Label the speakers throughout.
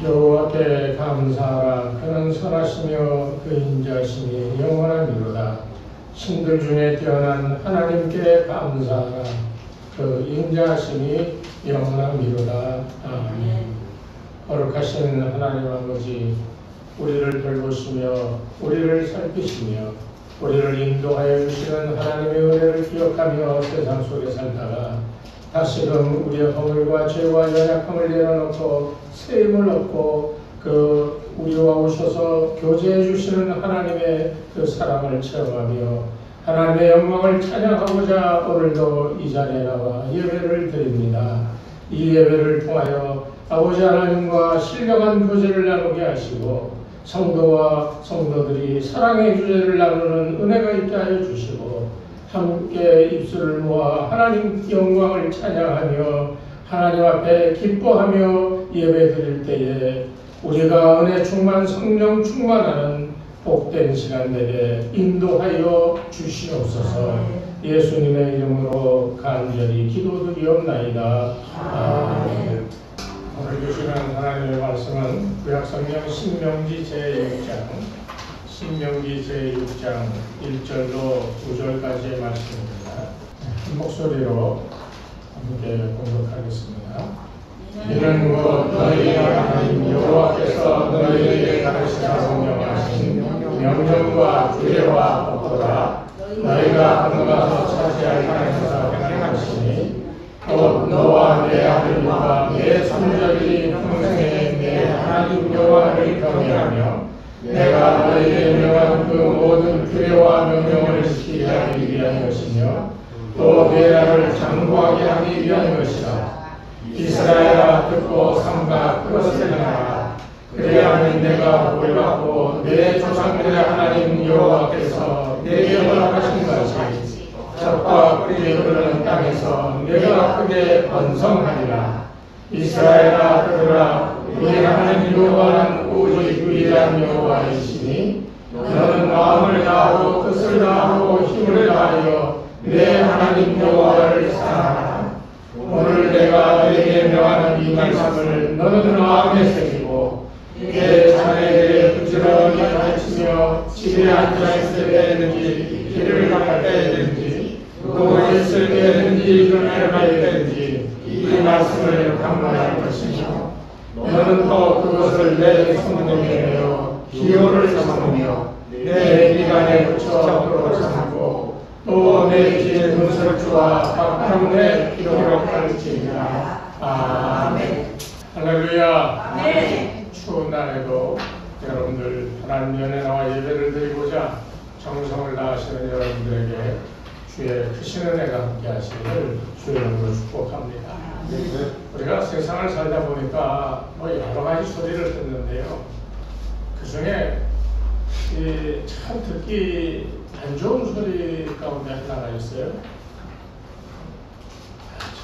Speaker 1: 여호와께 감사하라. 그는 선하시며 그 인자심이 영원하미로다. 신들 중에 뛰어난 하나님께 감사하라. 그 인자심이 영원하미로다. 아멘. 거룩하신 하나님 아버지, 우리를 돌보시며 우리를 살피시며 우리를 인도하여 주시는 하나님의 은혜를 기억하며 세상 속에 살다가 다시금 우리의 허물과 죄와 연약함을 내려놓고 새 힘을 얻고 그 우리와 오셔서 교제해 주시는 하나님의 그 사랑을 체험하며 하나님의 영광을 찬양하고자 오늘도 이 자리에 나와 예배를 드립니다. 이 예배를 통하여 아버지 하나님과 신령한 교제를 나누게 하시고 성도와 성도들이 사랑의 주제를 나누는 은혜가 있게 하여 주시고 함께 입술을 모아 하나님 영광을 찬양하며 하나님 앞에 기뻐하며 예배드릴 때에 우리가 은혜 충만 성령 충만하는 복된 시간 되게 인도하여 주시옵소서. 예수님의 이름으로 간절히 기도드리옵나이다. 아멘. 오늘 주시는 하나님의 말씀은 구약성경 신명기 제6장 1절로 9절까지의 말씀입니다. 한 목소리로 함께 공독하겠습니다. 이는 곧 너희 하나님 여호와께서 너희에게 가르치라고 명하신 명령과 규례와 법도라. 너희가 건너가서 차지할 땅에서 행하시니 곧 너와 내 아들과 내 손자들이 평생에 내 하나님 여호와를 경외하며 내가 너희에게 명한 그 모든 규례와 명령을 지키게 하기 위한 것이며 또 내 나라를 장구하게 하기 위한 것이다. 이스라엘아 듣고 삼가 그것을 행하라. 그래야만 내가 복을 내 조상들의 하나님 여호와께서 내게 허락하신 것이 젖과 꿀이 흐르는 땅에서 내가 크게 번성하리라. 이스라엘아 들으라. 우리 하나님 여호와는 오직 유일한 여호와이시니 너는 마음을 다하고 뜻을 다하고 힘을 다하여 내 하나님 여호와를 사랑하라. 오늘 내가 너에게 명하는 이 말씀을 너는 마음에 새기고 내 자네에게 부지런히 가르치며 집에 앉아 있을 때든지 길을 갈 때든지 누워 있을 때든지 눈을 갈 때든지 이 말씀을 강론할 것이며 너는 또 그것을 내 손등에 메어 기호를 삼으며 내 미간에 붙여 앞으로 삼고 또 내 뒤에 문설주와 각평내 기록할지니라. 아멘. 할렐루야. 아멘. 추운 날에도 여러분들 하나님 연에 나와 예배를 드리고자 정성을 다하시는 여러분들에게 주의 크신 은혜가 함께 하시기를 주의 이름으로 축복합니다. 우리가 세상을 살다 보니까 여러 가지 소리를 듣는데요. 그 중에 참 듣기 안 좋은 소리 가운데 하나가 있어요.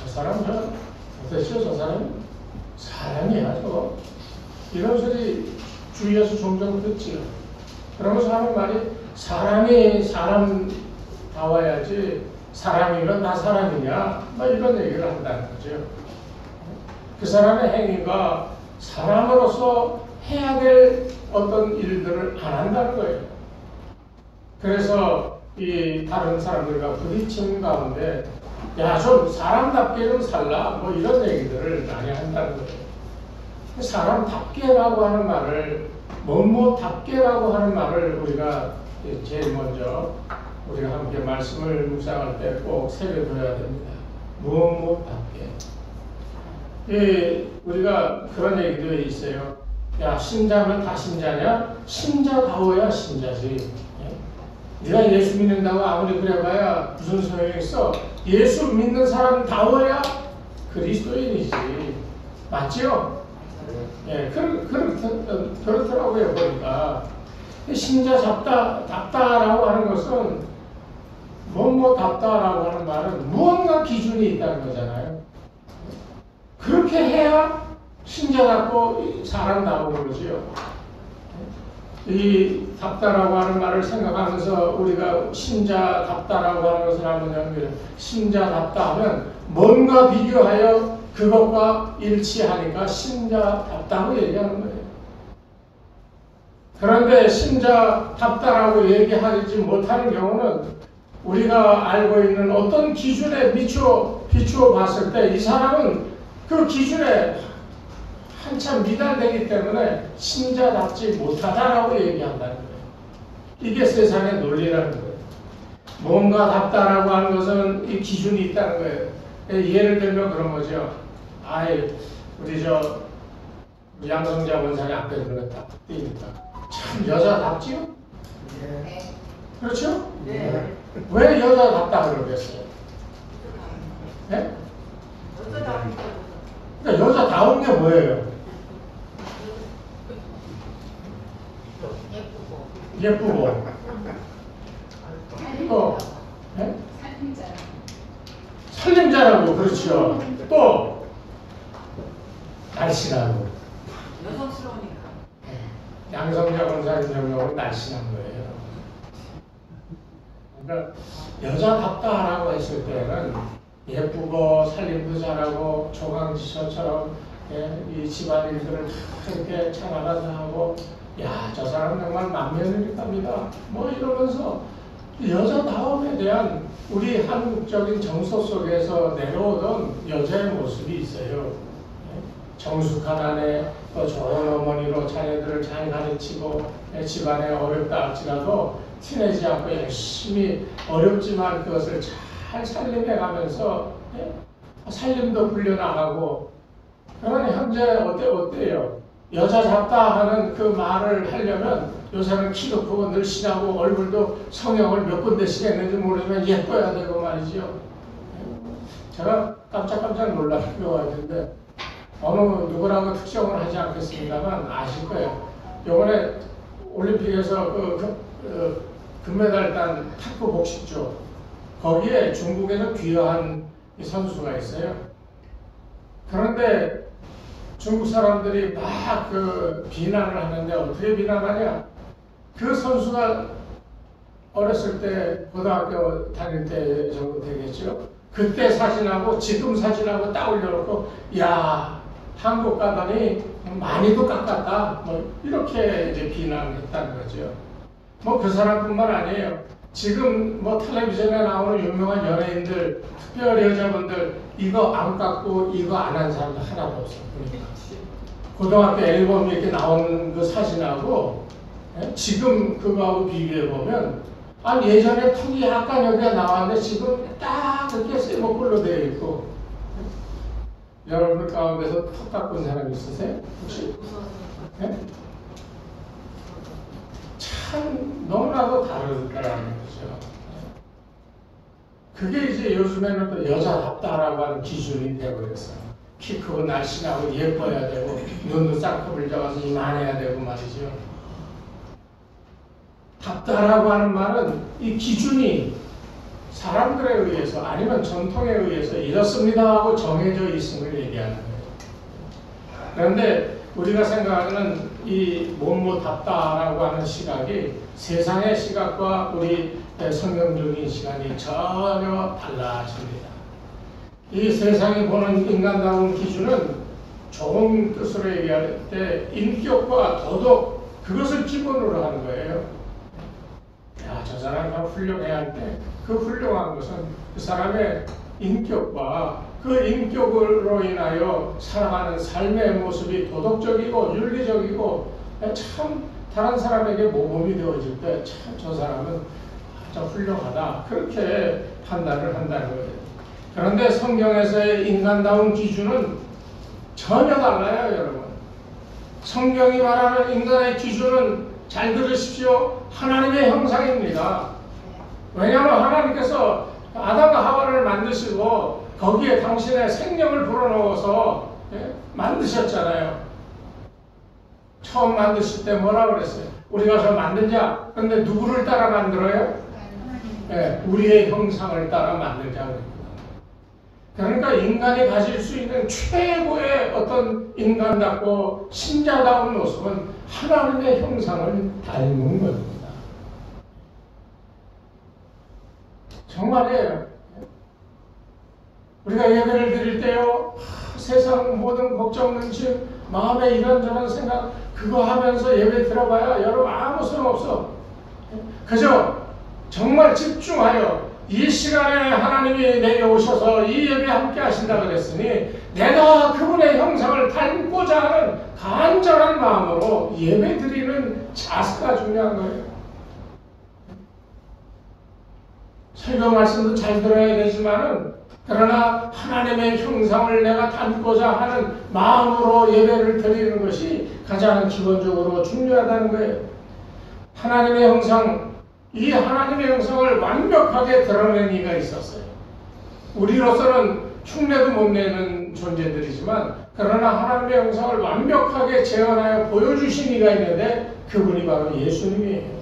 Speaker 1: 저 사람 도대체 저 사람 사람이야 저거? 이런 소리 주위에서 종종 듣지요. 그러면서 하는 말이 사람이 사람다워야지 사람이면 나 사람이냐? 이런 얘기를 한다는 거죠. 그 사람의 행위가 사람으로서 해야 될 어떤 일들을 안 한다는 거예요. 그래서 이 다른 사람들과 부딪힘 가운데 야, 좀 사람답게 좀 살라 이런 얘기들을 많이 한다는 거예요. 사람답게라고 하는 말을 뭐뭐답게라고 하는 말을 우리가 제일 먼저 우리가 함께 말씀을 묵상할 때 꼭 새겨둬야 됩니다. 무엇답게. 우리가 그런 얘기도 있어요. 야, 신자면 다 신자냐? 신자다워야 신자지. 네가 예수 믿는다고 아무리 그래봐야 무슨 소용이 있어? 예수 믿는 사람다워야 그리스도인이지. 맞지요? 예, 그렇더라고요, 보니까. 신자답다라고 하는 것은 뭐답다라고 하는 말은 무언가 기준이 있다는 거잖아요. 그렇게 해야 신자답고 사람다고 그러지요. 이 답다라고 하는 말을 생각하면서 우리가 신자답다라고 하는 것을 한번 연결해. 신자답다 하면 뭔가 비교하여 그것과 일치하니까 신자답다고 얘기하는 거예요. 그런데 신자답다라고 얘기하지 못하는 경우는 우리가 알고 있는 어떤 기준에 비추어 봤을 때 이 사람은 그 기준에 한참 미달되기 때문에 신자답지 못하다라고 얘기한다는 거예요. 이게 세상의 논리라는 거예요. 뭔가 답다라고 하는 것은 이 기준이 있다는 거예요. 예를 들면 그런 거죠. 우리 양성자 원사님 앞에 들었다. 띄니까 참 여자답지요?
Speaker 2: 네.
Speaker 1: 그렇죠?
Speaker 2: 네.
Speaker 1: 왜 여자답다 그러겠어요? 네? 그러니까 여자다운 게 뭐예요? 예쁘고 또 네? 살림자라고 그렇죠. 또 날씬하고
Speaker 2: 여성스러우니까.
Speaker 1: 양성자 권사님 경우는 날씬한 거예요. 그러니까 여자답다라고 했을 때는 예쁘고 살림도 잘하고 조강지처처럼 이 집안일들을 다 이렇게 잘 알아서 하고 야, 저 사람 정말 만면일답니다. 뭐 이러면서 여자다움에 대한 우리 한국적인 정서 속에서 내려오던 여자의 모습이 있어요. 정숙한 아내, 또 좋은 어머니로 자녀들을 잘 가르치고 집안에 어렵다 할지라도 티내지 않고 열심히 어렵지만 그것을 잘 살림해가면서 살림도 불려나가고 그러니 현재 어때요? 여자 잡다 하는 그 말을 하려면 요새는 키도 크고 늘씬하고 얼굴도 성형을 몇 군데씩 했는지 모르지만 예뻐야 되고 말이죠. 제가 깜짝 놀라는 경우가 있는데 어느 누구라고 특정을 하지 않겠습니다만 아실 거예요. 이번에 올림픽에서 금메달 딴 탁구 복식조 거기에 중국에서 귀화한 선수가 있어요. 그런데 중국 사람들이 막 비난을 하는데 어떻게 비난하냐? 그 선수가 어렸을 때 고등학교 다닐 때 정도 되겠죠. 그때 사진하고 지금 사진하고 딱 올려놓고 야 한국 가더니 많이도 깎았다. 뭐 이렇게 이제 비난을 했다는 거죠. 뭐 그 사람뿐만 아니에요. 지금 뭐 텔레비전에 나오는 유명한 연예인들, 특별 여자분들 이거 안 깎고 이거 안 한 사람도 하나도 없어. 그러니까. 고등학교 앨범 이렇게 나오는 그 사진하고 지금 그거하고 비교해 보면 예전에 턱이 약간 여기가 나왔는데 지금 딱 그렇게 쇠목골로 되어 있고 여러분들 가운데서 턱 깎은 사람 있으세요? 혹시? 네? 참 너무나도 다르다라는 거죠. 그게 이제 요즘에는 또 여자답다라고 하는 기준이 되어버렸어요. 키 크고 날씬하고 예뻐야 되고 눈도 쌍꺼풀 잡아서 이만해야 되고 말이죠. 답다라고 하는 말은 이 기준이 사람들에 의해서 아니면 전통에 의해서 이렇습니다 하고 정해져 있음을 얘기하는 거예요. 그런데 우리가 생각하는 이 뭐뭐답다라고 하는 시각이 세상의 시각과 우리 성경적인 시간이 전혀 달라집니다. 이 세상이 보는 인간다운 기준은 좋은 뜻으로 얘기할 때 인격과 도덕 그것을 기본으로 하는 거예요. 야, 저 사람이 훌륭해야 할 때 그 훌륭한 것은 그 사람의 인격과 그 인격으로 인하여 살아가는 삶의 모습이 도덕적이고 윤리적이고 참 다른 사람에게 모범이 되어질 때 참 저 사람은 참 훌륭하다 그렇게 판단을 한다는 거예요. 그런데 성경에서의 인간다운 기준은 전혀 달라요, 여러분. 성경이 말하는 인간의 기준은 잘 들으십시오. 하나님의 형상입니다. 왜냐하면 하나님께서 아담과 하와를 만드시고 거기에 당신의 생명을 불어넣어서 만드셨잖아요. 처음 만드실 때 뭐라 그랬어요? 우리가 저 만들자. 그런데 누구를 따라 만들어요? 우리의 형상을 따라 만들자. 그러니까 인간이 가질 수 있는 최고의 어떤 인간답고 신자다운 모습은 하나님의 형상을 닮은 겁니다. 정말이에요. 우리가 예배를 드릴 때요, 세상 모든 걱정, 근심, 마음에 이런저런 생각 그거 하면서 예배 들어봐야 여러분 아무 소용없어. 그저 정말 집중하여 이 시간에 하나님이 내게 오셔서 이 예배 함께 하신다 그랬으니 내가 그분의 형상을 닮고자 하는 간절한 마음으로 예배 드리는 자세가 중요한 거예요. 설교 말씀도 잘 들어야 되지만은 그러나 하나님의 형상을 내가 닮고자 하는 마음으로 예배를 드리는 것이 가장 기본적으로 중요하다는 거예요. 하나님의 형상, 이 하나님의 형상을 완벽하게 드러낸 이가 있었어요. 우리로서는 흉내도 못 내는 존재들이지만 그러나 하나님의 형상을 완벽하게 재현하여 보여주신 이가 있는데 그분이 바로 예수님이에요.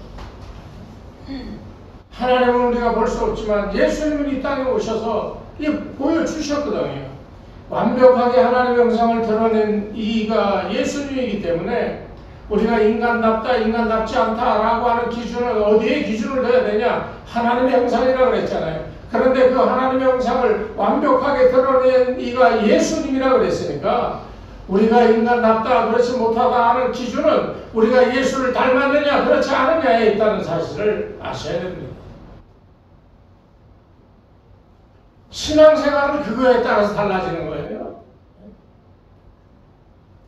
Speaker 1: 하나님은 우리가 볼 수 없지만 예수님은 이 땅에 오셔서 보여주셨거든요. 완벽하게 하나님의 형상을 드러낸 이가 예수님이기 때문에 우리가 인간답다, 인간답지 않다라고 하는 기준은 어디에 기준을 둬야 되냐? 하나님의 형상이라고 그랬잖아요. 그런데 그 하나님의 형상을 완벽하게 드러낸 이가 예수님이라고 그랬으니까 우리가 인간답다, 그렇지 못하다 하는 기준은 우리가 예수를 닮았느냐, 그렇지 않느냐에 있다는 사실을 아셔야 됩니다. 신앙생활은 그거에 따라서 달라지는 거예요.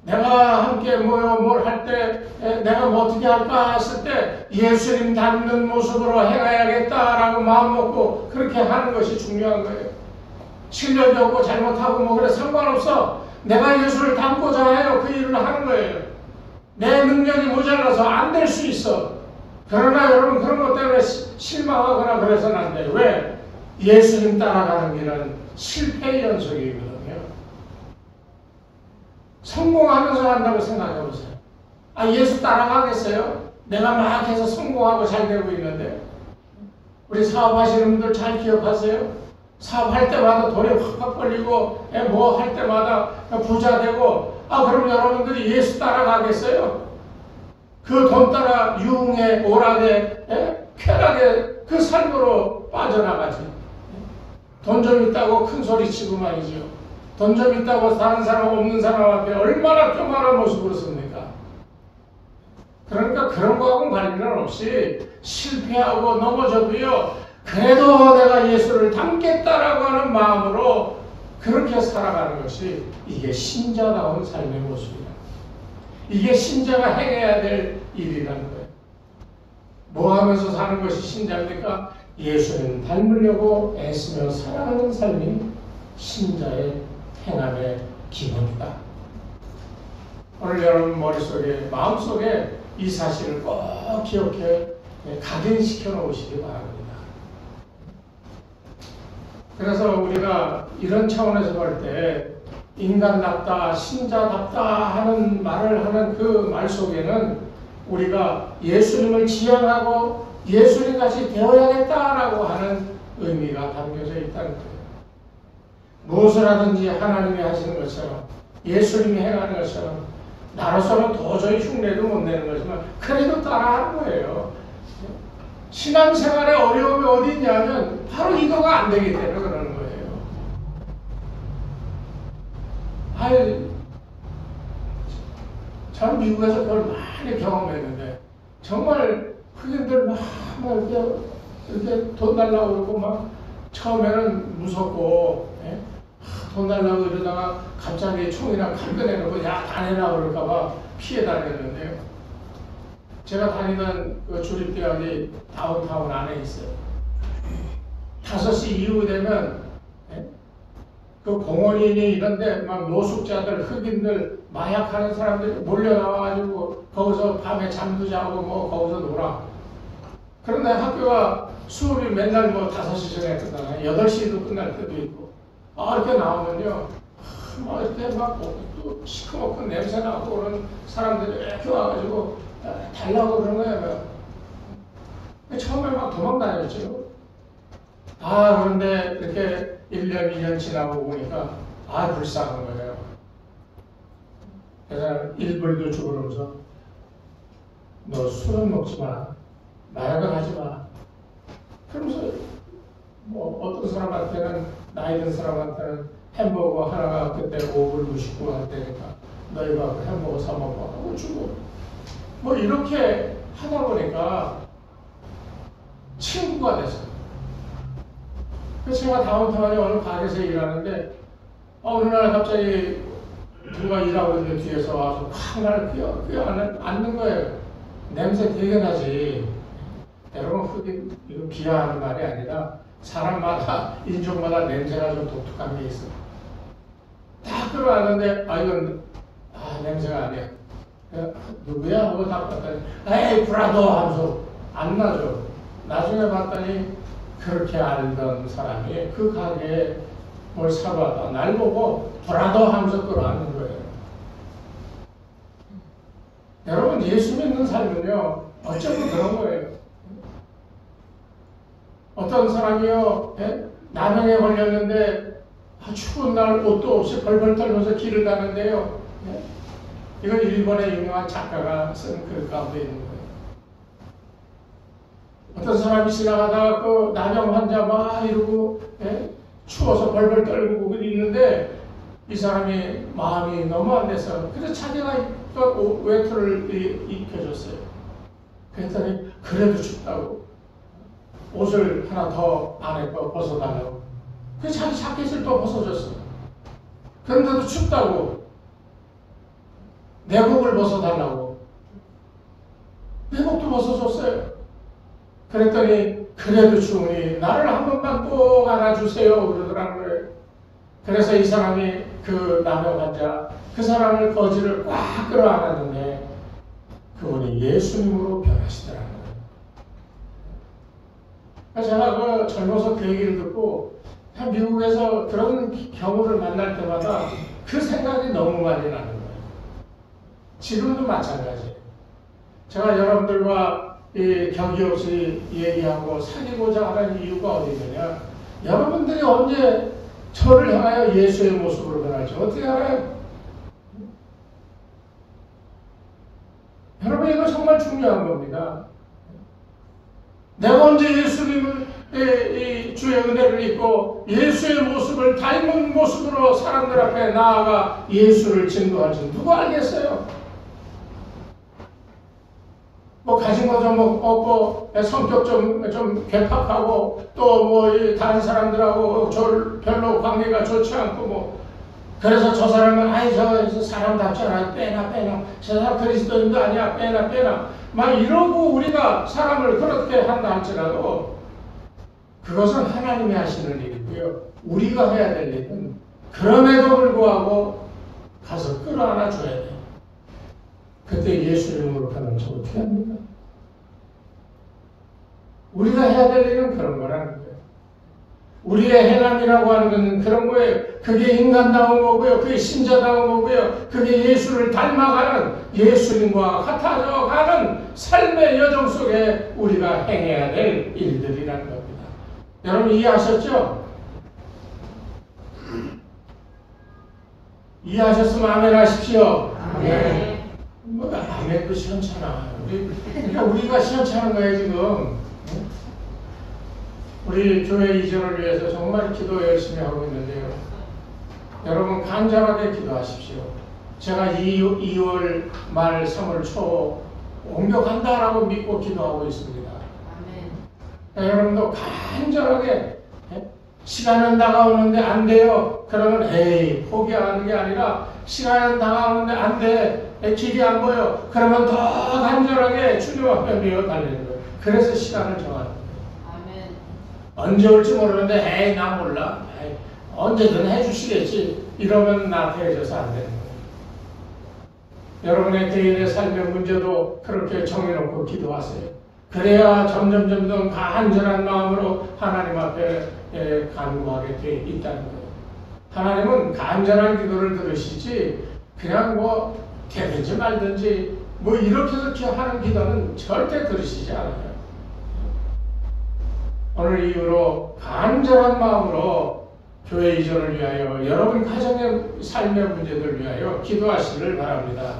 Speaker 1: 내가 함께 모여 뭘 할 때 내가 뭐 어떻게 할까 했을 때 예수님 닮는 모습으로 행해야겠다라고 마음 먹고 그렇게 하는 것이 중요한 거예요. 실력이 없고 잘못하고 뭐 그래 상관없어. 내가 예수를 닮고자 해요. 그 일을 하는 거예요. 내 능력이 모자라서 안 될 수 있어. 그러나 여러분 그런 것 때문에 실망하거나 그래서는 안 돼요. 왜? 예수님 따라가는 길은 실패의 연속이거든요. 성공하면서 한다고 생각해 보세요. 아, 예수 따라가겠어요? 내가 막 해서 성공하고 잘 되고 있는데. 우리 사업하시는 분들 잘 기억하세요? 사업할 때마다 돈이 확확 벌리고 뭐 할 때마다 부자 되고 그럼 여러분들이 예수 따라가겠어요? 그 돈 따라 유흥에 오락에 쾌락에 그 삶으로 빠져나가지. 돈 좀 있다고 큰 소리 치고 말이죠. 돈 좀 있다고 다른 사람 없는 사람 앞에 얼마나 교만한 모습으로 씁니까? 그러니까 그런 거하고는 관련은 없이 실패하고 넘어져도요. 그래도 내가 예수를 닮겠다라고 하는 마음으로 그렇게 살아가는 것이 이게 신자다운 삶의 모습이다. 이게 신자가 행해야 될 일이라는 거예요. 뭐 하면서 사는 것이 신자입니까? 예수님 닮으려고 애쓰며 살아가는 삶이 신자의 행함의 기본이다. 오늘 여러분 머릿속에, 마음속에 이 사실을 꼭 기억해 각인시켜 놓으시기 바랍니다. 그래서 우리가 이런 차원에서 볼 때 인간답다, 신자답다 하는 말을 하는 그 말 속에는 우리가 예수님을 지향하고 예수님같이 되어야겠다라고 하는 의미가 담겨져 있다는 거예요. 무엇을 하든지 하나님이 하시는 것처럼 예수님이 행하는 것처럼 나로서는 도저히 흉내도 못 내는 거지만 그래도 따라하는 거예요. 신앙생활에 어려움이 어디 있냐면 바로 이거가 안 되기 때문에 그러는 거예요. 저는 미국에서 그걸 많이 경험했는데 정말 흑인들 막 이렇게 돈 달라고 그러고 막 처음에는 무섭고 돈 달라고 이러다가 갑자기 총이랑 칼 꺼내놓고 야 다 내놔 그럴까봐 피해 다녔는데요. 제가 다니던 그 주립대학이 다운타운 안에 있어요. 5시 이후 되면 그 공원이니 이런데 막 노숙자들, 흑인들, 마약하는 사람들이 몰려 나와가지고 거기서 밤에 잠도 자고 뭐 거기서 놀아. 그런데 학교가 수업이 맨날 뭐 5시 전에 끝나요. 8시도 끝날 때도 있고. 이렇게 나오면요. 이렇게 막 시커멓고 냄새 나고 그런 사람들이 이렇게 와가지고 달라고 그러는 거예요. 처음에 막 도망 다녔죠. 그런데 이렇게 1년, 2년 지나고 보니까 불쌍한 거예요. 그래서 1불도 주고 그러면서 너 술은 먹지 마. 마약은 하지 마. 그러면서 뭐 어떤 사람한테는 나이 든 사람한테는 햄버거 하나가 그때 5불 99 할 때니까 너희가 그 햄버거 사 먹고 하고 주고 뭐 이렇게 하다 보니까 친구가 됐어요. 그래서 제가 다운타운에 어느 가게에서 일하는데 어느 날 갑자기 누가 일하고 있는데 뒤에서 와서 팍 나를 앉는 거예요. 냄새 되게 나지. 여러분 흙이 이거 비하하는 말이 아니라 사람마다 인종마다 냄새가 좀 독특한 게 있어. 딱 끌어왔는데 이건 냄새가 아니야. 누구야? 하고 딱 봤더니 에이 브라더 하면서 안 나죠. 나중에 봤더니 그렇게 알던 사람이 그 가게에 뭘 사러 왔다. 날 보고 브라더 하면서 끌어안는 거예요. 여러분 예수 믿는 삶은요 어쩌면 그런 거예요. 어떤 사람이요 나병에 걸렸는데 추운 날 옷도 없이 벌벌 떨면서 길을 가는데요. 이건 일본의 유명한 작가가 쓴 글 가운데 있는 거예요. 어떤 사람이 지나가다가 그 나병 환자 막 이러고 추워서 벌벌 떨고 있는데 이 사람이 마음이 너무 안 돼서 그래서 자기가 입던 외투를 입혀줬어요. 그랬더니 그래도 춥다고 옷을 하나 더 안에 거 벗어달라고. 그래서 자기 자켓을 또 벗어줬어. 그런데도 춥다고 내복을 벗어달라고 내복도 벗어줬어요. 그랬더니 그래도 추우니 나를 한 번만 꼭 안아주세요 그러더라고요. 그래서 이 사람이 그 나병 환자 그 사람을 거지를 꽉 끌어안았는데 그분이 예수님으로 변하시더라고요. 제가 그 젊어서 그 얘기를 듣고 미국에서 그런 경우를 만날 때마다 그 생각이 너무 많이 나는 거예요. 지금도 마찬가지예요. 제가 여러분들과 격이 없이 얘기하고 사귀고자 하는 이유가 어디 있느냐. 여러분들이 언제 저를 향하여 예수의 모습으로 변할지 어떻게 알아요? 여러분 이거 정말 중요한 겁니다. 내가 언제 예수님을 주의 은혜를 입고 예수의 모습을 닮은 모습으로 사람들 앞에 나아가 예수를 증거할지 누가 알겠어요? 뭐 가진 거 좀 없고 성격 좀 괴팍하고 또 뭐 다른 사람들하고 별로 관계가 좋지 않고 뭐 그래서 저 사람은 저 사람답지 않아 빼나 저 사람 그리스도인도 아니야 빼나 막 이러고 우리가 사람을 그렇게 한다 할지라도 그것은 하나님이 하시는 일이고요. 우리가 해야 될 일은 그럼에도 불구하고 가서 끌어안아 줘야 돼요. 그때 예수님으로 가는 저 어떻게 합니까? 우리가 해야 될 일은 그런 거라는 거예요. 우리의 행함이라고 하는 것은 그런 거예요. 그게 인간다운 거고요. 그게 신자다운 거고요. 그게 예수를 닮아가는 예수님과 같아져 가는 삶의 여정 속에 우리가 행해야 될 일들이라는 겁니다. 여러분 이해하셨죠? 이해하셨으면 아멘 하십시오.
Speaker 2: 아멘.
Speaker 1: 뭐 아멘도 시원찮아. 우리가 시원찮은 거예요 지금. 우리 교회 이전을 위해서 정말 기도 열심히 하고 있는데요. 여러분 간절하게 기도하십시오. 제가 2월 말 3월 초 옮겨간다라고 믿고 기도하고 있습니다.
Speaker 2: 아멘.
Speaker 1: 여러분도 간절하게 시간은 다가오는데 안 돼요. 그러면 포기하는 게 아니라 시간은 다가오는데 안 돼. 길이 안 보여. 그러면 더 간절하게 주님 앞에 메어 달리는 거예요. 그래서 시간을 정하는 거예요.
Speaker 2: 아멘.
Speaker 1: 언제 올지 모르는데 나 몰라. 언제든 해주시겠지. 이러면 나태해져서 안 되는 거예요. 여러분의 개인의 삶의 문제도 그렇게 정해놓고 기도하세요. 그래야 점점 간절한 마음으로 하나님 앞에 간구하게 돼 있다는 거예요. 하나님은 간절한 기도를 들으시지 그냥 뭐 되든지 말든지 뭐 이렇게 하는 기도는 절대 들으시지 않아요. 오늘 이후로 간절한 마음으로 교회 이전을 위하여 여러분 가정의 삶의 문제들 위하여 기도하시기를 바랍니다.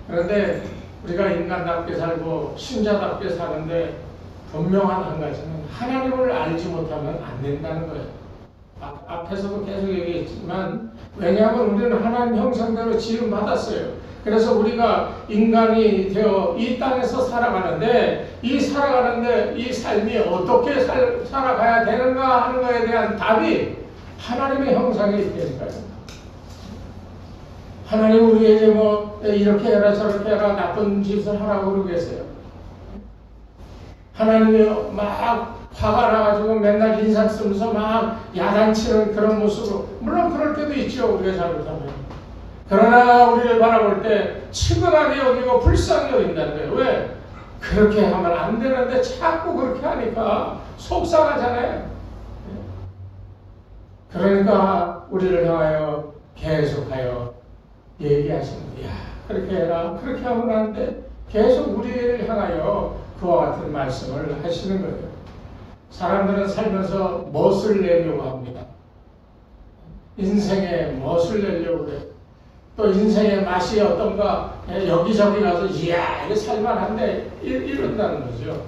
Speaker 1: 그런데 우리가 인간답게 살고 신자답게 사는데 분명한 한 가지는 하나님을 알지 못하면 안 된다는 거예요. 앞에서도 계속 얘기했지만 왜냐하면 우리는 하나님 형상대로 지음 받았어요. 그래서 우리가 인간이 되어 이 땅에서 살아가는데 이 삶이 어떻게 살아가야 되는가 하는 것에 대한 답이 하나님의 형상에 있다니까요. 하나님 우리에게 뭐 이렇게 해라 저렇게 해라 나쁜 짓을 하라고 그러고 계세요. 하나님이 막 화가 나가지고 맨날 인상 쓰면서 막 야단치는 그런 모습으로, 물론 그럴 때도 있죠, 우리가 잘못하면. 그러나 우리를 바라볼 때 측은하게 여기고 불쌍히 여긴다는 거예요. 왜? 그렇게 하면 안 되는데 자꾸 그렇게 하니까 속상하잖아요. 그러니까 우리를 향하여 계속하여 얘기하시는 거야. 그렇게 해라, 그렇게 하면 안 돼. 계속 우리를 향하여 그와 같은 말씀을 하시는 거예요. 사람들은 살면서 멋을 내려고 합니다. 인생에 멋을 내려고 그래요. 또 인생의 맛이 어떤가 여기저기 가서 이야 이거 살만한데 이런다는 거죠.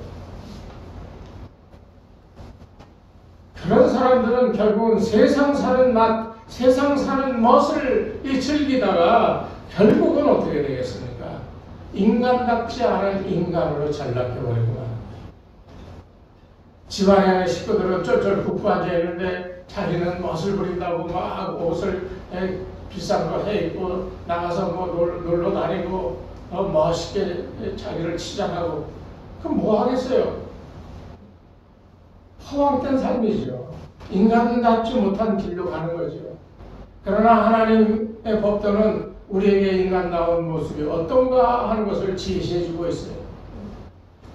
Speaker 1: 그런 사람들은 결국은 세상 사는 맛, 세상 사는 멋을 즐기다가 결국은 어떻게 되겠습니까? 인간답지 않은 인간으로 전락해버리고 집안의 식구들은 쫄쫄 굽고 앉아있는데 자기는 멋을 부린다고 막 옷을 비싼 거 해입고 나가서 뭐 놀러 다니고 멋있게 자기를 치장하고 그럼 뭐 하겠어요? 허황된 삶이죠. 인간답지 못한 길로 가는 거죠. 그러나 하나님의 법도는 우리에게 인간다운 모습이 어떤가 하는 것을 지시해주고 있어요.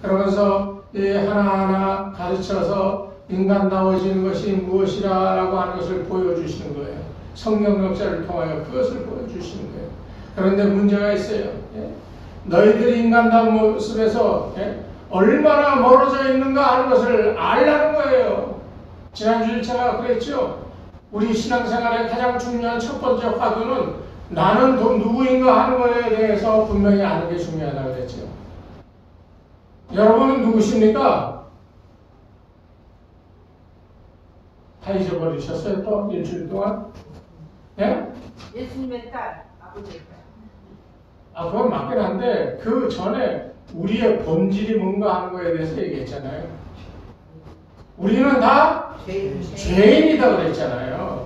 Speaker 1: 그러면서 하나하나 가르쳐서 인간다워지는 것이 무엇이라고 하는 것을 보여주시는 거예요. 성경 역사를 통하여 그것을 보여주시는 거예요. 그런데 문제가 있어요. 너희들이 인간다운 모습에서 얼마나 멀어져 있는가 하는 것을 알라는 거예요. 지난주에 제가 그랬죠. 우리 신앙생활의 가장 중요한 첫 번째 화두는 나는 누구인가 하는 것에 대해서 분명히 아는 게 중요하다고 그랬죠. 여러분은 누구십니까? 다 잊어버리셨어요? 또 일주일 동안? 예?
Speaker 3: 예수님의 딸, 아버지의 딸.
Speaker 1: 그건 맞긴 한데 그 전에 우리의 본질이 뭔가 하는 거에 대해서 얘기했잖아요. 우리는 다 죄인이다 그랬잖아요.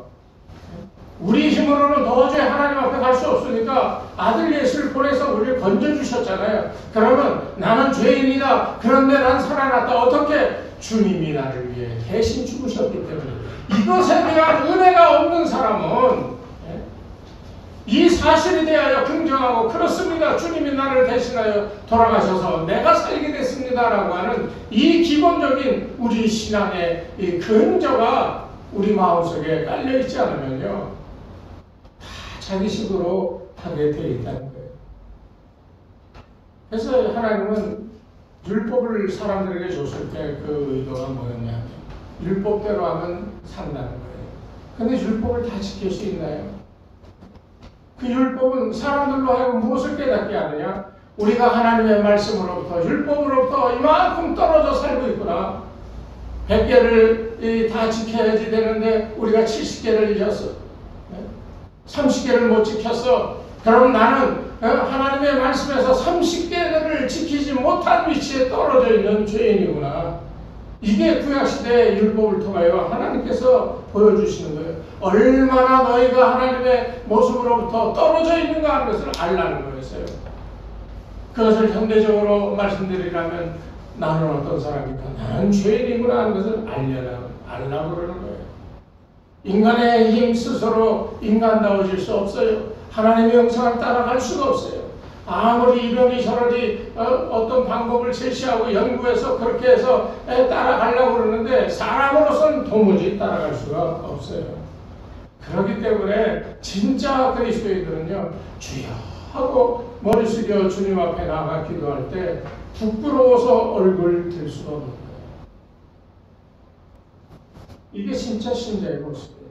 Speaker 1: 우리 힘으로는 도저히 하나님 앞에 갈 수 없으니까 아들 예수를 보내서 우리를 건져주셨잖아요. 그러면 나는 죄인이다. 그런데 난 살아났다. 어떻게? 주님이 나를 위해 대신 죽으셨기 때문에. 이것에 대한 은혜가 없는 사람은 이 사실에 대하여 긍정하고 그렇습니다. 주님이 나를 대신하여 돌아가셔서 내가 살게 됐습니다. 라고 하는 이 기본적인 우리 신앙의 이 근저가 우리 마음속에 깔려있지 않으면요. 다 자기식으로 하게 되어 있다는 거예요. 그래서 하나님은 율법을 사람들에게 줬을 때 그 의도가 뭐였냐면 율법대로 하면 산다는 거예요. 근데 율법을 다 지킬 수 있나요? 그 율법은 사람들로 하여금 무엇을 깨닫게 하느냐? 우리가 하나님의 말씀으로부터 율법으로부터 이만큼 떨어져 살고 있구나. 100개를 다 지켜야지 되는데 우리가 70개를 잊었어. 30개를 못 지켰어. 그럼 나는 하나님의 말씀에서 30개를 지키지 못한 위치에 떨어져 있는 죄인이구나. 이게 구약시대의 율법을 통하여 하나님께서 보여주시는 거예요. 얼마나 너희가 하나님의 모습으로부터 떨어져 있는가 하는 것을 알라는 거였어요. 그것을 현대적으로 말씀드리려면 나는 어떤 사람이다. 나는 죄인이구나 하는 것을 알려고 그러는 거예요. 인간의 힘 스스로 인간다워질 수 없어요. 하나님의 형상을 따라갈 수가 없어요. 아무리 이러니 저러니 어떤 방법을 제시하고 연구해서 그렇게 해서 따라가려고 그러는데 사람으로서는 도무지 따라갈 수가 없어요. 그렇기 때문에 진짜 그리스도인들은요. 주여 하고 머리 숙여 주님 앞에 나가 기도할 때 부끄러워서 얼굴 들 수가 없는 거예요. 이게 진짜 신자의 모습이에요.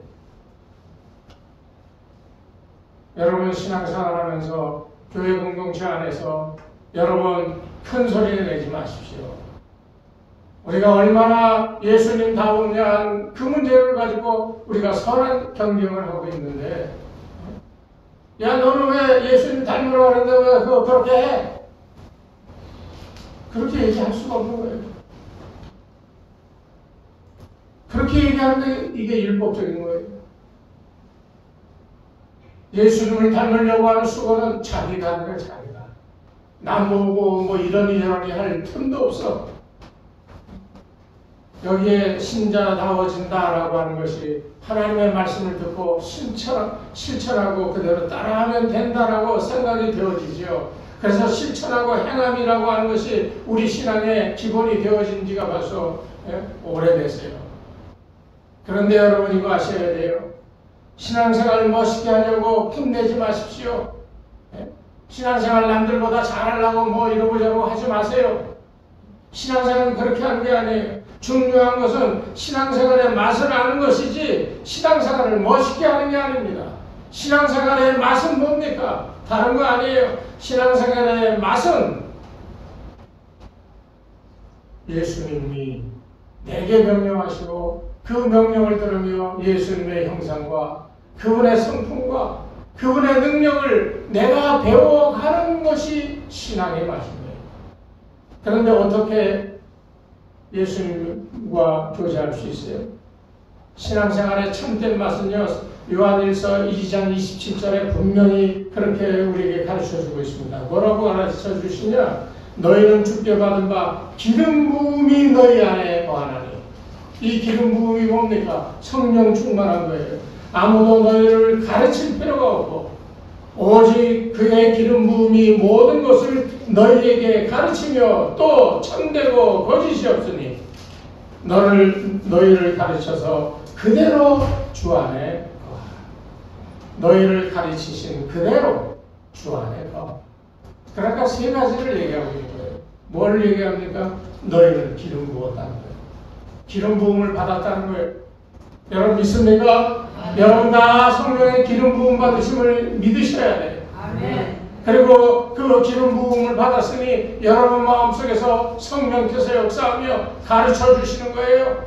Speaker 1: 여러분 신앙생활하면서 교회 공동체 안에서 여러분 큰 소리를 내지 마십시오. 우리가 얼마나 예수님다우냐 그 문제를 가지고 우리가 선한 경쟁을 하고 있는데, 야 너는 왜 예수님 닮으라고 하는데 왜 그거 그렇게 해? 그렇게 얘기할 수가 없는 거예요. 그렇게 얘기하는데 이게 율법적인 거예요. 예수님을 닮으려고 하는 수고는 자기가 하는 거야, 자기가. 남 보고 뭐 이러니 저러니 할 틈도 없어. 여기에 신자다워진다라고 하는 것이 하나님의 말씀을 듣고 실천하고 그대로 따라하면 된다라고 생각이 되어지죠. 그래서 실천하고 행함이라고 하는 것이 우리 신앙의 기본이 되어진 지가 벌써 오래됐어요. 그런데 여러분 이거 아셔야 돼요. 신앙생활을 멋있게 하려고 힘내지 마십시오. 신앙생활 남들보다 잘하려고 뭐 이러고 저러고 하지 마세요. 신앙생활은 그렇게 하는 게 아니에요. 중요한 것은 신앙생활의 맛을 아는 것이지 신앙생활을 멋있게 하는 게 아닙니다. 신앙생활의 맛은 뭡니까? 다른 거 아니에요. 신앙생활의 맛은 예수님이 내게 명령하시고 그 명령을 들으며 예수님의 형상과 그분의 성품과 그분의 능력을 내가 배워가는 것이 신앙의 맛입니다. 그런데 어떻게 예수님과 교제할 수 있어요? 신앙생활의 참된 맛은요, 요한일서 2장 27절에 분명히 그렇게 우리에게 가르쳐주고 있습니다. 뭐라고 가르쳐 주시냐? 너희는 주께 받은 바 기름 부음이 너희 안에 거하나니. 이 기름 부음이 뭡니까? 성령 충만한 거예요. 아무도 너희를 가르칠 필요가 없고 오직 그의 기름 부음이 모든 것을 너희에게 가르치며 또 참되고 거짓이 없으니 너희를 가르쳐서 그대로 주 안에 거하라. 너희를 가르치신 그대로 주 안에 거하라. 그러니까 세 가지를 얘기하고 있는 거예요. 뭘 얘기합니까? 너희는 기름 부었다는 거예요. 기름 부음을 받았다는 거예요. 여러분 믿습니까? 여러분 다 성령의 기름 부음 받으심을 믿으셔야 돼요.
Speaker 3: 아멘.
Speaker 1: 그리고 그 기름 부음을 받았으니 여러분 마음속에서 성령께서 역사하며 가르쳐 주시는 거예요.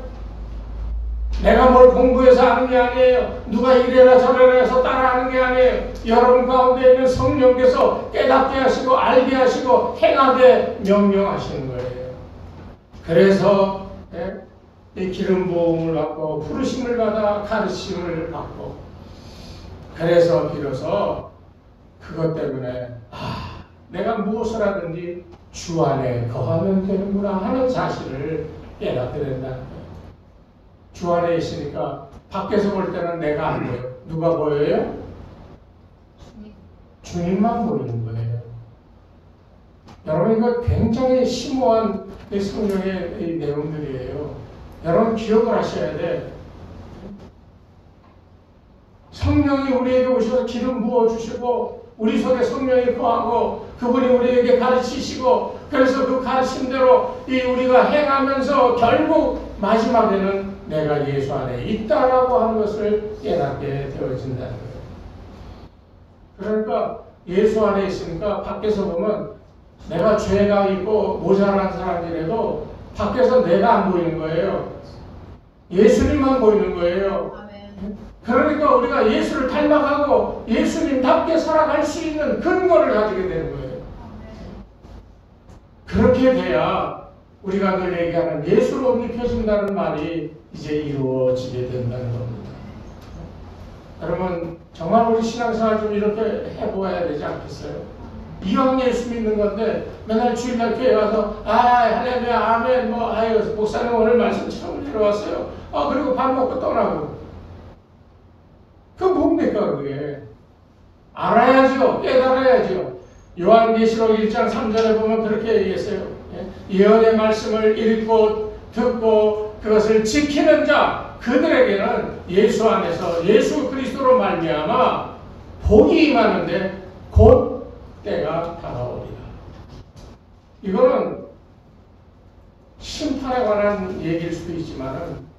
Speaker 1: 내가 뭘 공부해서 하는 게 아니에요. 누가 이래라 저래라 해서 따라하는 게 아니에요. 여러분 가운데 있는 성령께서 깨닫게 하시고 알게 하시고 행하게 명령하시는 거예요. 그래서 이 기름 부음을 받고 부르심을 받아 가르침을 받고, 그래서 비로소 그것 때문에 내가 무엇을 하든지 주 안에 거하면 되는구나 하는 사실을 깨닫게 된다는 거예요. 주 안에 있으니까 밖에서 볼 때는 내가 안 보여요. 누가 보여요? 주님만 보이는 거예요. 여러분 이거 굉장히 심오한 성경의 이 내용들이에요. 여러분 기억을 하셔야 돼. 성령이 우리에게 오셔서 기름 부어주시고 우리 속에 성령이 거하고 그분이 우리에게 가르치시고, 그래서 그 가르침대로 우리가 행하면서 결국 마지막에는 내가 예수 안에 있다라고 하는 것을 깨닫게 되어진다는 거예요. 그러니까 예수 안에 있으니까 밖에서 보면 내가 죄가 있고 모자란 사람이라도 밖에서 내가 안 보이는 거예요. 예수님만 보이는 거예요. 그러니까 우리가 예수를 닮아가고 예수님답게 살아갈 수 있는 근거를 가지게 되는 거예요. 그렇게 돼야 우리가 늘 얘기하는 예수로 옮겨진다는 말이 이제 이루어지게 된다는 겁니다. 여러분 정말 우리 신앙생활 좀 이렇게 해보아야 되지 않겠어요? 이왕 예수 믿는 건데 맨날 주일날 교회 와서 할렐루야 아멘 아유 목사님 오늘 말씀 처음 들어왔어요. 그리고 밥 먹고 떠나고. 그 뭡니까 그게? 알아야죠. 깨달아야죠. 요한계시록 1장 3절에 보면 그렇게 얘기했어요. 예언의 말씀을 읽고 듣고 그것을 지키는 자 그들에게는 예수 안에서 예수 그리스도로 말미암아 복이 임하는데 곧 때가 다가오리라. 이거는 심판에 관한 얘기일 수도 있지만은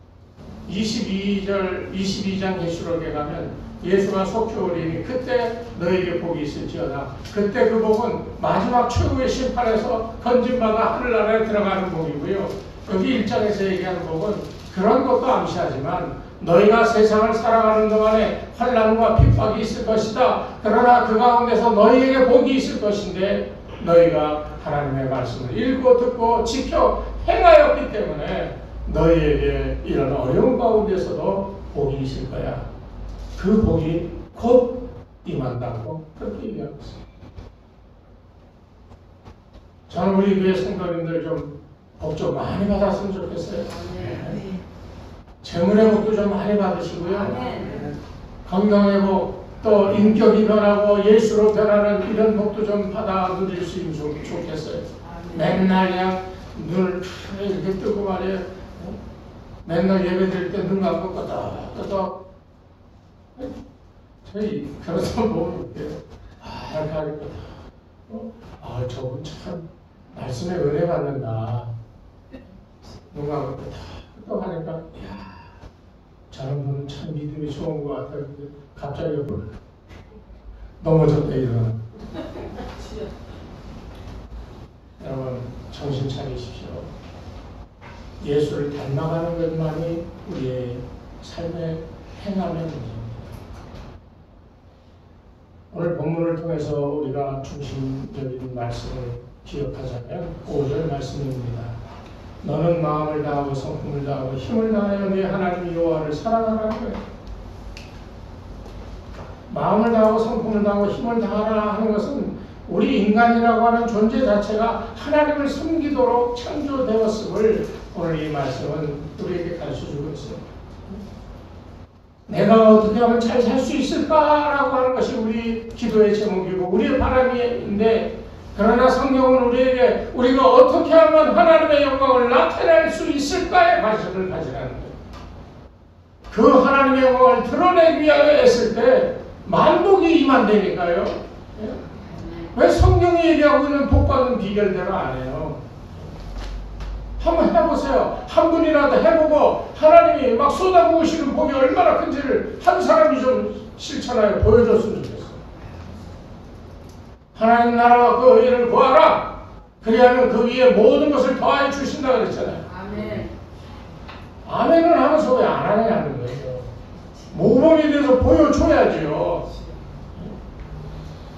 Speaker 1: 22장 계시록에 가면 예수가 속히 오리니 그때 너에게 복이 있을지어다. 그때 그 복은 마지막 최후의 심판에서 건진받아 하늘나라에 들어가는 복이고요. 여기 1장에서 얘기하는 복은 그런 것도 암시하지만 너희가 세상을 살아가는 동안에 환난과 핍박이 있을 것이다. 그러나 그 가운데서 너희에게 복이 있을 것인데 너희가 하나님의 말씀을 읽고 듣고 지켜 행하였기 때문에 너희에게 이런 어려운 가운데서도 복이 있을 거야. 그 복이 곧 임한다고 그렇게 얘기하고 있습니다. 저는 우리 교회 성도님들 좀 복 좀 많이 받았으면 좋겠어요.
Speaker 2: 네.
Speaker 1: 재물의 복도 좀 많이 받으시고요.
Speaker 3: 아멘.
Speaker 1: 건강의 복, 또 인격이 변하고 예수로 변하는 이런 복도 좀 받아 누릴 수 있으면 좋겠어요. 맨날 그냥 눈을 이렇게 뜨고 말이에요. 맨날 예배 드릴 때 눈 감고 끄덕끄덕. 저희 그래서 보면 이렇게 하겠다. 저분 참 말씀에 은혜 받는다. 눈 감고 끄덕끄덕 하니까 이야, 저런 분은 참 믿음이 좋은 것 같아요. 근데 갑자기 넘어졌다 일어나. 여러분 정신 차리십시오. 예수를 닮아가는 것만이 우리의 삶의 행함의 문제입니다. 오늘 본문을 통해서 우리가 중심적인 말씀을 기억하자면 5절 말씀입니다. 너는 마음을 다하고 성품을 다하고 힘을 다하여 네 하나님 여호와를 사랑하라는 거예요. 마음을 다하고 성품을 다하고 힘을 다하라 하는 것은 우리 인간이라고 하는 존재 자체가 하나님을 섬기도록 창조되었음을 오늘 이 말씀은 우리에게 가르쳐주고 있어요. 내가 어떻게 하면 잘 살 수 있을까라고 하는 것이 우리 기도의 제목이고 우리의 바람인데, 그러나 성경은 우리에게 우리가 어떻게 하면 하나님의 영광을 나타낼 수 있을까의 관심을 가지라는 거예요. 그 하나님의 영광을 드러내기 위하여 했을 때 만복이 임한다니까요. 왜 성경이 얘기하고 있는 복받는 비결대로 안 해요? 한번 해보세요. 한 분이라도 해보고 하나님이 막 쏟아부으시는 복이 얼마나 큰지를 한 사람이 좀 실천하여 보여줬으면 좋겠어요. 하나님 나라와 그 의를 구하라. 그리하면 그 위에 모든 것을 더하여 주신다 그랬잖아요.
Speaker 3: 아멘.
Speaker 1: 아멘을 하면서 왜 안 하냐는 거예요. 모범에 대해서 보여줘야지요.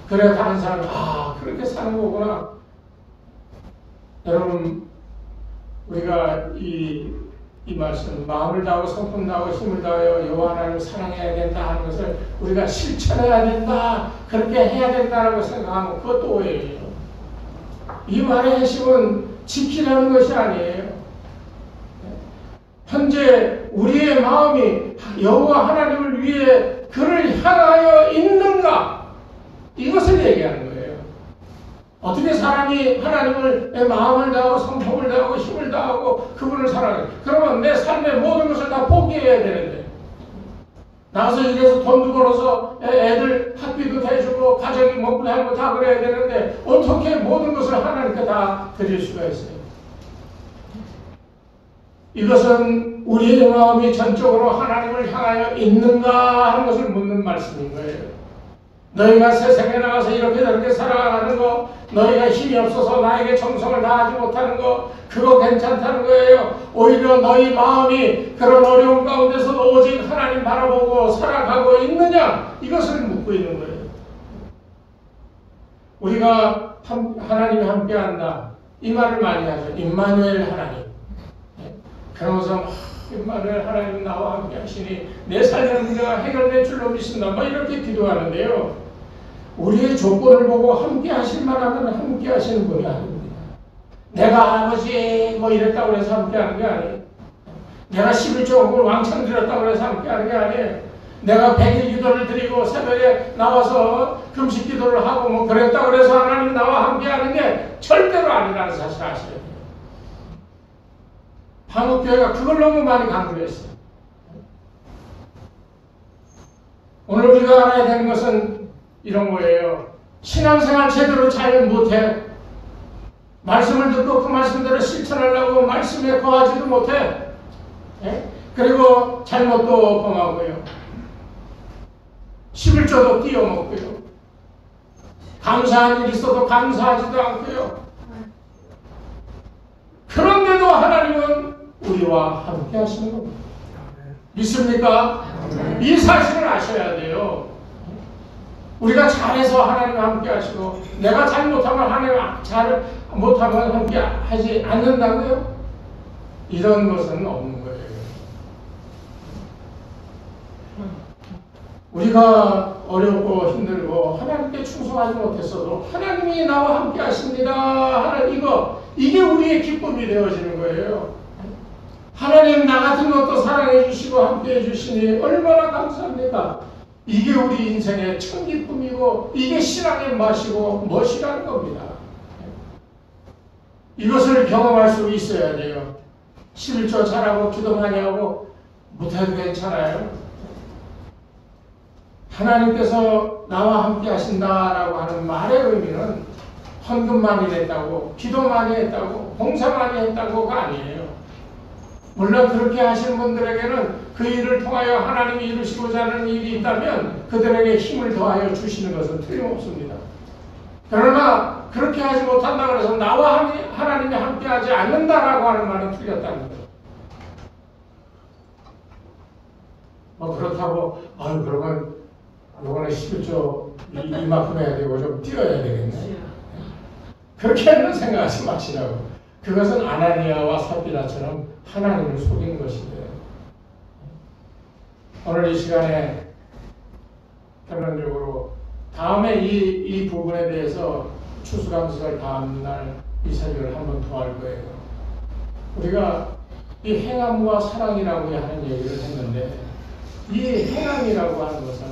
Speaker 1: 그래 다른 사람이 그렇게 사는 거구나. 여러분 우리가 이 말씀 마음을 다하고 성품 다하고 힘을 다하여 여호와 하나님을 사랑해야 된다 하는 것을 우리가 실천해야 된다, 그렇게 해야 된다라고 생각하면 그것도 오해예요. 이 말의 핵심은 지키라는 것이 아니에요. 현재 우리의 마음이 여호와 하나님을 위해 그를 향하여 있는가, 이것을 얘기하는 거예요. 어떻게 사람이 하나님을 마음을 다하고 성품을 다하고 힘을 다하고 그분을 사랑해? 그러면 내 삶의 모든 것을 다 포기해야 되는데, 나가서 일해서 돈도 벌어서 애들 학비도 대주고 가정이 먹고 살고 다 그래야 되는데 어떻게 모든 것을 하나님께 다 드릴 수가 있어요? 이것은 우리의 마음이 전적으로 하나님을 향하여 있는가 하는 것을 묻는 말씀인 거예요. 너희가 세상에 나가서 이렇게 저렇게 살아가는 거, 너희가 힘이 없어서 나에게 정성을 다하지 못하는 거, 그거 괜찮다는 거예요. 오히려 너희 마음이 그런 어려운 가운데서도 오직 하나님 바라보고 살아가고 있느냐, 이것을 묻고 있는 거예요. 우리가 하나님이 함께한다, 이 말을 많이 하죠. 임마누엘 하나님. 그러면서 임마누엘 하나님 나와 함께 하시니 내 삶의 문제가 해결될 줄로 믿습니다, 뭐 이렇게 기도하는데요. 우리의 조건을 보고 함께 하실 만하면 함께 하시는 분이 아닙니다. 내가 아버지 뭐 이랬다고 해서 함께 하는 게 아니에요. 내가 11조를 왕창 드렸다고 해서 함께 하는 게 아니에요. 내가 100일 기도를 드리고 새벽에 나와서 금식 기도를 하고 뭐 그랬다고 해서 하나님 나와 함께 하는 게 절대로 아니라는 사실 아셔야 돼요. 한국교회가 그걸 너무 많이 강조했어요. 오늘 우리가 알아야 되는 것은 이런 거예요. 신앙생활 제대로 잘 못해. 말씀을 듣고 그 말씀대로 실천하려고 말씀에 거하지도 못해. 그리고 잘못도 범하고요. 11조도 띄어먹고요. 감사한 일이 있어도 감사하지도 않고요. 그런데도 하나님은 우리와 함께 하시는 겁니다. 믿습니까? 이 사실을 아셔야 돼요. 우리가 잘해서 하나님 함께 하시고 내가 잘못하면 하나님 잘 못하면 함께 하지 않는다고요? 이런 것은 없는 거예요. 우리가 어렵고 힘들고 하나님께 충성하지 못했어도 하나님이 나와 함께 하십니다 하는 이게 우리의 기쁨이 되어지는 거예요. 하나님 나 같은 것도 사랑해 주시고 함께 해 주시니 얼마나 감사합니까? 이게 우리 인생의 첫 기쁨이고 이게 신앙의 맛이고 멋이라는 겁니다. 이것을 경험할 수 있어야 돼요. 11조 잘하고 기도 많이 하고 못해도 괜찮아요. 하나님께서 나와 함께 하신다라고 하는 말의 의미는 헌금 많이 냈다고, 기도 많이 했다고, 봉사 많이 했다고가 아니에요. 물론 그렇게 하시는 분들에게는 그 일을 통하여 하나님이 이루시고자 하는 일이 있다면 그들에게 힘을 더하여 주시는 것은 틀림없습니다. 그러나 그렇게 하지 못한다고 해서 나와 하나님이 함께 하지 않는다라고 하는 말은 틀렸다는 거예요. 그렇다고 그러면 이번에 11조 이만큼 해야 되고 좀 뛰어야 되겠네. 그렇게는 생각하지 마시라고. 그것은 아나니아와 삽비라처럼 하나님을 속이는 것인데 오늘 이 시간에 결론적으로 다음에 이 부분에 대해서 추수감사절 다음날 이 설교를 한번 더 할 거예요. 우리가 이 행함과 사랑이라고 하는 얘기를 했는데 이 행함이라고 하는 것은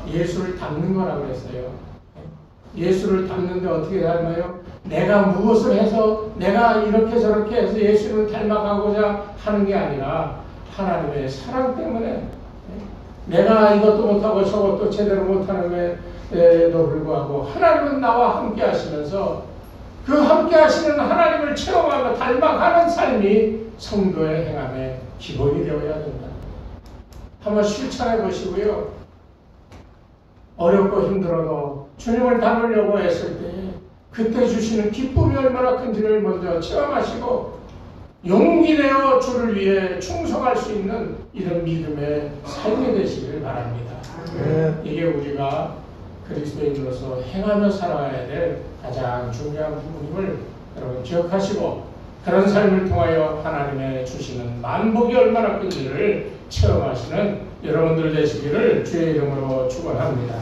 Speaker 1: 예수를 닮는 거라고 그랬어요. 예수를 닮는데 어떻게 닮아요? 내가 무엇을 해서 내가 이렇게 저렇게 해서 예수를 닮아가고자 하는 게 아니라 하나님의 사랑 때문에 내가 이것도 못하고 저것도 제대로 못하는데도 불구하고 하나님은 나와 함께 하시면서 그 함께 하시는 하나님을 체험하며 닮아가는 삶이 성도의 행함의 기본이 되어야 된다. 한번 실천해 보시고요. 어렵고 힘들어도 주님을 닮으려고 했을 때 그때 주시는 기쁨이 얼마나 큰지를 먼저 체험하시고 용기 내어 주를 위해 충성할 수 있는 이런 믿음의 삶이 되시기를 바랍니다. 이게 우리가 그리스도인으로서 행하며 살아가야 될 가장 중요한 부분임을 여러분 기억하시고 그런 삶을 통하여 하나님의 주시는 만복이 얼마나 큰지를 체험하시는 여러분들 되시기를 주의 이름으로 축원합니다.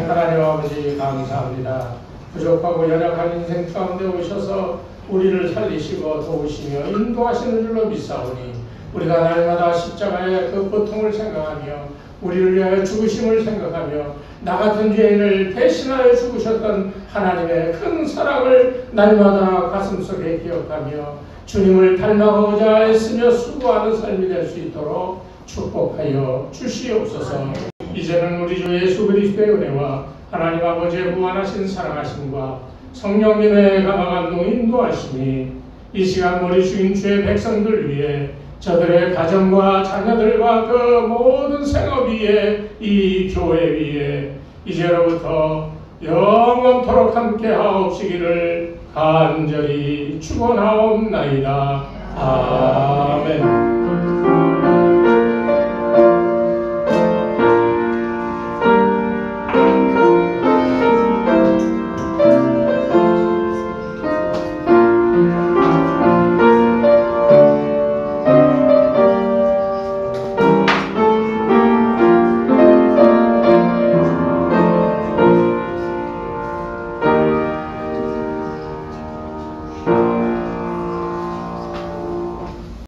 Speaker 1: 하나님 아버지 감사합니다. 부족하고 연약한 인생 가운데 오셔서 우리를 살리시고 도우시며 인도하시는 줄로 믿사오니 우리가 날마다 십자가의 그 고통을 생각하며 우리를 위하여 죽으심을 생각하며 나 같은 죄인을 대신하여 죽으셨던 하나님의 큰 사랑을 날마다 가슴속에 기억하며 주님을 닮아가고자 애쓰며 수고하는 삶이 될 수 있도록 축복하여 주시옵소서. 이제는 우리 주 예수 그리스도의 은혜와 하나님 아버지의 무한하신 사랑하심과 성령님의 감화감동 인도하심이 이 시간 우리 주인 주의 백성들 위해 저들의 가정과 자녀들과 그 모든 생업 위에 이 교회 위에 이제로부터 영원토록 함께 하옵시기를 간절히 축원하옵나이다. 아멘.